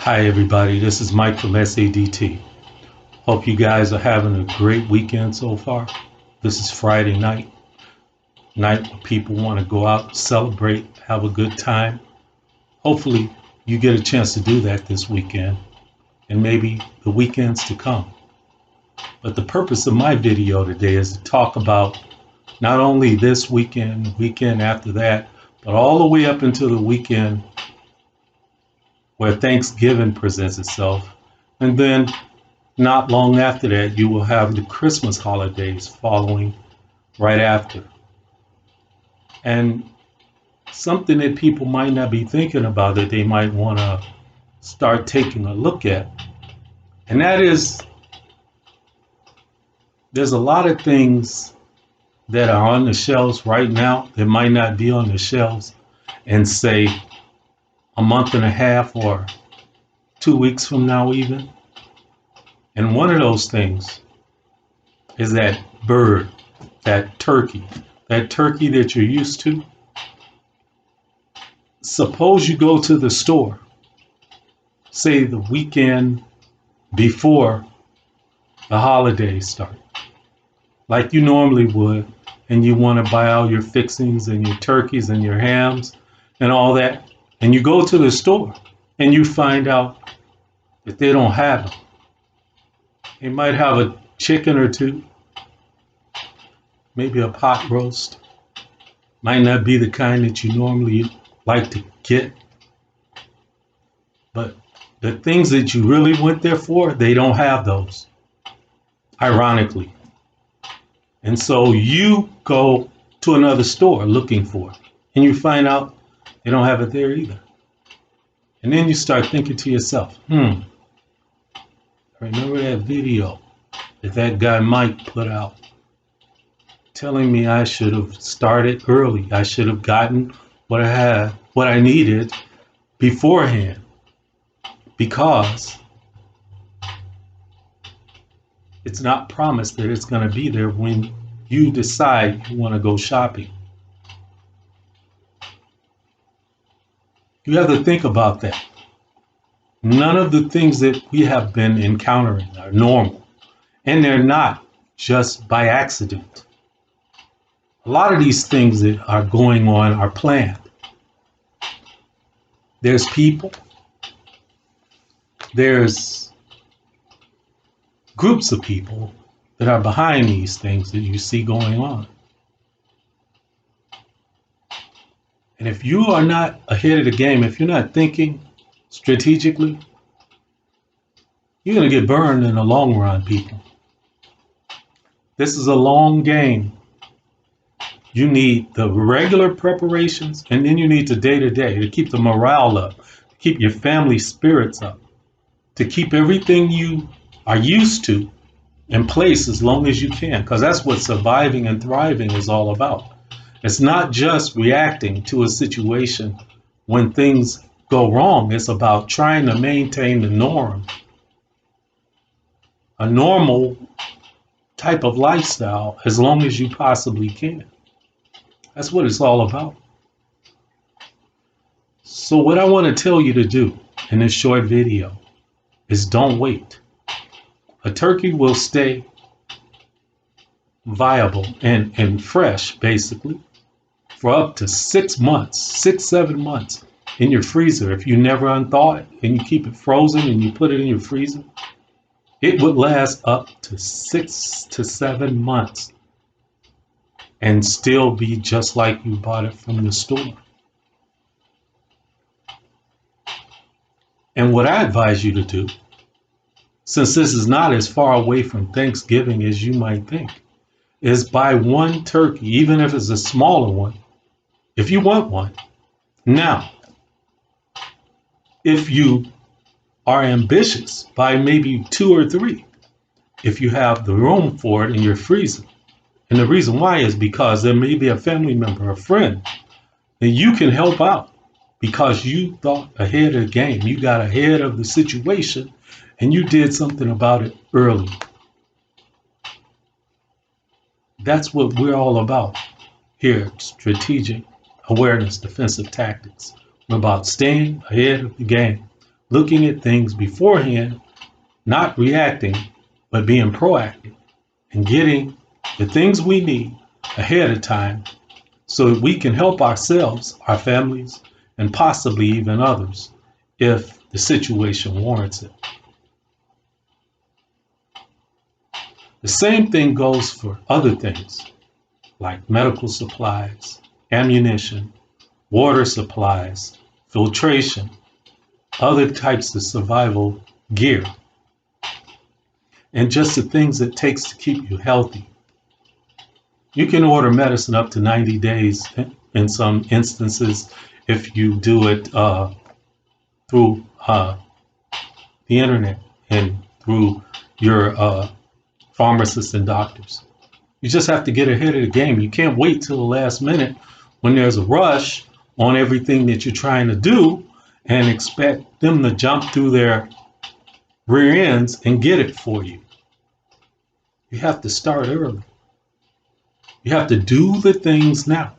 Hi everybody, this is Mike from SADT. Hope you guys are having a great weekend so far. This is Friday night where people want to go out, celebrate, have a good time. Hopefully you get a chance to do that this weekend and maybe the weekends to come. But the purpose of my video today is to talk about not only this weekend, the weekend after that, but all the way up until the weekend where Thanksgiving presents itself. And then not long after that, you will have the Christmas holidays following right after. And something that people might not be thinking about that they might want to start taking a look at. And that is, there's a lot of things that are on the shelves right now that might not be on the shelves in, say, a month and a half or 2 weeks from now even. And one of those things is that bird, that turkey that you're used to. Suppose you go to the store, say the weekend before the holidays start, like you normally would, and you want to buy all your fixings and your turkeys and your hams and all that. And you go to the store and you find out that they don't have them. They might have a chicken or two, maybe a pot roast. Might not be the kind that you normally like to get. But the things that you really went there for, they don't have those, ironically. And so you go to another store looking for it, and you find out they don't have it there either. And then you start thinking to yourself, I remember that video that guy Mike put out telling me I should have started early. I should have gotten what I needed beforehand, because it's not promised that it's going to be there when you decide you want to go shopping. You have to think about that. None of the things that we have been encountering are normal, and they're not just by accident. A lot of these things that are going on are planned. There's people, there's groups of people that are behind these things that you see going on. And if you are not ahead of the game, if you're not thinking strategically, you're going to get burned in the long run, people. This is a long game. You need the regular preparations, and then you need the day-to-day to keep the morale up, to keep your family spirits up, to keep everything you are used to in place as long as you can, because that's what surviving and thriving is all about. It's not just reacting to a situation when things go wrong. It's about trying to maintain the norm, a normal type of lifestyle, as long as you possibly can. That's what it's all about. So what I want to tell you to do in this short video is don't wait. A turkey will stay viable and fresh, basically, for up to 6 months, 7 months in your freezer. If you never unthaw it and you keep it frozen and you put it in your freezer, it would last up to 6 to 7 months and still be just like you bought it from the store. And what I advise you to do, since this is not as far away from Thanksgiving as you might think, is buy one turkey, even if it's a smaller one, if you want one. Now, if you are ambitious, buy maybe 2 or 3 if you have the room for it in your freezer. And the reason why is because there may be a family member, a friend, that you can help out because you thought ahead of the game. You got ahead of the situation and you did something about it early. That's what we're all about here at Strategic Awareness Defensive Tactics. We're about staying ahead of the game. looking at things beforehand, not reacting, but being proactive and getting the things we need ahead of time so that we can help ourselves, our families, and possibly even others if the situation warrants it. The same thing goes for other things like medical supplies, ammunition, water supplies, filtration, other types of survival gear, and just the things it takes to keep you healthy. You can order medicine up to 90 days in some instances if you do it through the internet and through your pharmacists and doctors. You just have to get ahead of the game. You can't wait till the last minute when there's a rush on everything that you're trying to do and expect them to jump through their rear ends and get it for you. You have to start early. You have to do the things now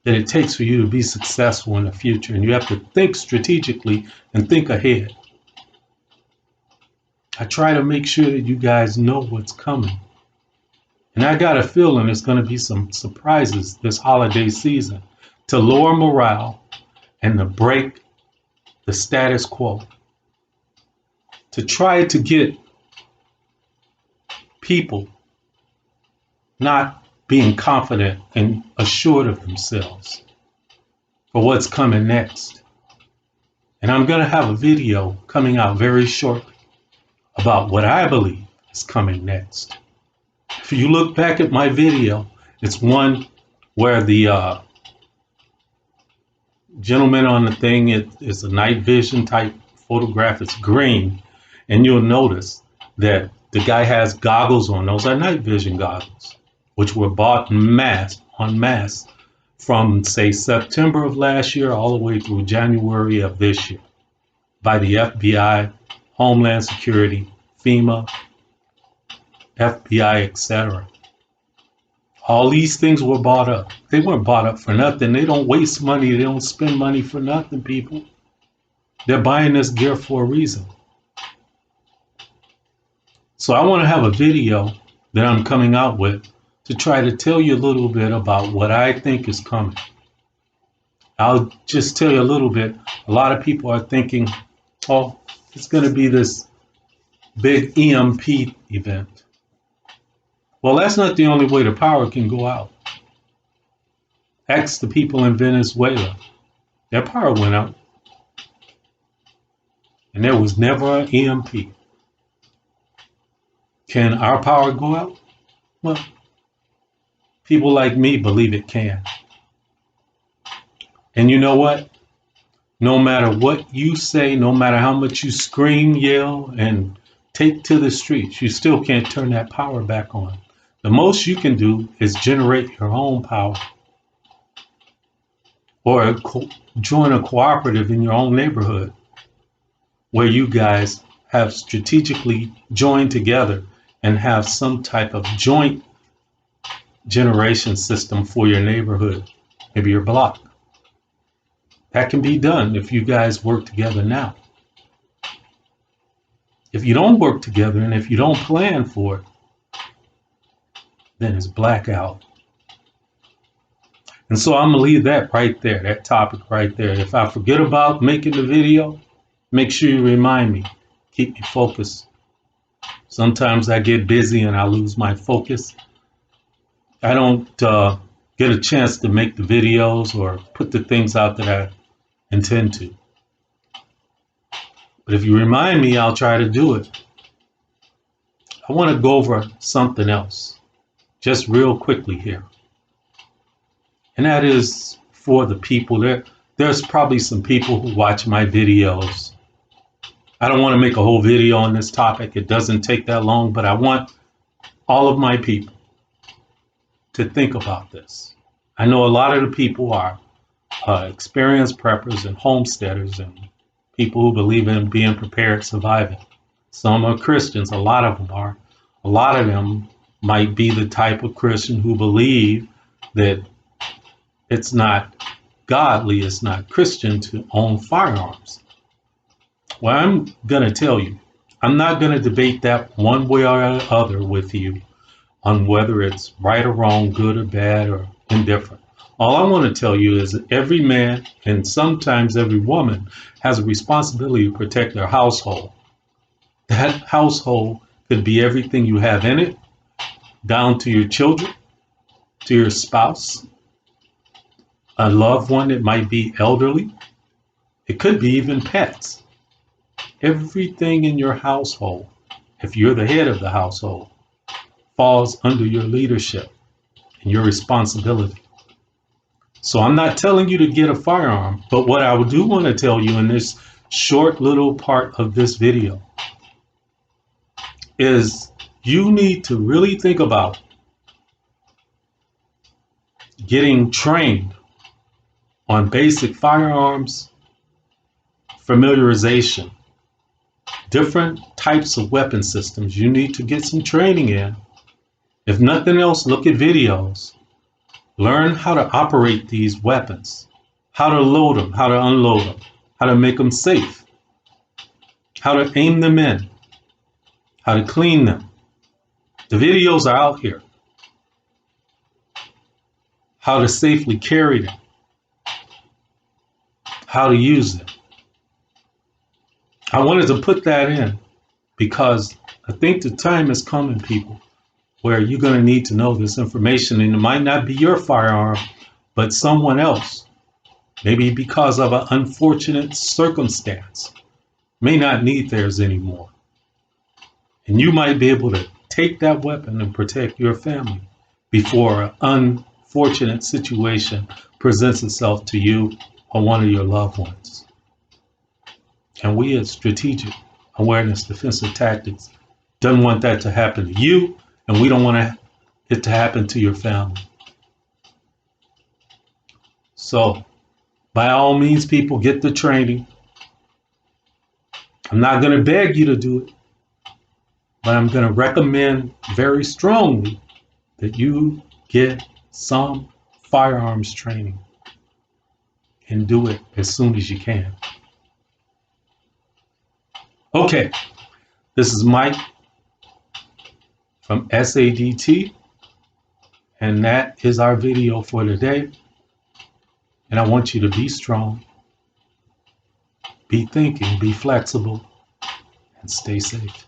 that it takes for you to be successful in the future. And you have to think strategically and think ahead. I try to make sure that you guys know what's coming. And I got a feeling there's going to be some surprises this holiday season to lower morale and to break the status quo. To try to get people not being confident and assured of themselves for what's coming next. And I'm going to have a video coming out very shortly about what I believe is coming next. If you look back at my video, it's one where the gentleman on the thing is a night vision type photograph. It's green, and you'll notice that the guy has goggles on. Those are night vision goggles, which were bought en masse from, say, September of last year all the way through January of this year by the FBI, Homeland Security, FEMA, FBI, etc. All these things were bought up. They weren't bought up for nothing. They don't waste money. They don't spend money for nothing, people. They're buying this gear for a reason. So I want to have a video that I'm coming out with to try to tell you a little bit about what I think is coming. I'll just tell you a little bit. A lot of people are thinking, oh, it's going to be this big EMP event. Well, that's not the only way the power can go out. Ask the people in Venezuela. Their power went out. And there was never an EMP. Can our power go out? Well, people like me believe it can. And you know what? No matter what you say, no matter how much you scream, yell, and take to the streets, you still can't turn that power back on. The most you can do is generate your own power or join a cooperative in your own neighborhood where you guys have strategically joined together and have some type of joint generation system for your neighborhood, maybe your block. That can be done if you guys work together now. If you don't work together and if you don't plan for it, then it's blackout. And so I'm going to leave that right there, that topic right there. If I forget about making the video, make sure you remind me. Keep me focused. Sometimes I get busy and I lose my focus. I don't get a chance to make the videos or put the things out that I intend to. But if you remind me, I'll try to do it. I want to go over something else, just real quickly here. And that is for the people. There's probably some people who watch my videos. I don't want to make a whole video on this topic. It doesn't take that long, but I want all of my people to think about this. I know a lot of the people are experienced preppers and homesteaders and people who believe in being prepared, surviving. Some are Christians, a lot of them are. A lot of them might be the type of Christian who believe that it's not godly, it's not Christian to own firearms. Well, I'm going to tell you, I'm not going to debate that one way or other with you on whether it's right or wrong, good or bad, or indifferent. All I want to tell you is that every man and sometimes every woman has a responsibility to protect their household. That household could be everything you have in it, down to your children, to your spouse, a loved one that might be elderly. It could be even pets. Everything in your household, if you're the head of the household, falls under your leadership and your responsibility. So I'm not telling you to get a firearm, but what I do want to tell you in this short little part of this video is you need to really think about getting trained on basic firearms familiarization, different types of weapon systems. You need to get some training in. If nothing else, look at videos. Learn how to operate these weapons, how to load them, how to unload them, how to make them safe, how to aim them in, how to clean them. The videos are out here. How to safely carry them, how to use them. I wanted to put that in because I think the time is coming, people, where you're going to need to know this information, and it might not be your firearm, but someone else, maybe because of an unfortunate circumstance, may not need theirs anymore. And you might be able to take that weapon and protect your family before an unfortunate situation presents itself to you or one of your loved ones. And we at Strategic Awareness Defensive Tactics don't want that to happen to you, and we don't want it to happen to your family. So, by all means, people, get the training. I'm not going to beg you to do it, but I'm going to recommend very strongly that you get some firearms training and do it as soon as you can. Okay, this is Mike from SHTF, and that is our video for today. And I want you to be strong, be thinking, be flexible, and stay safe.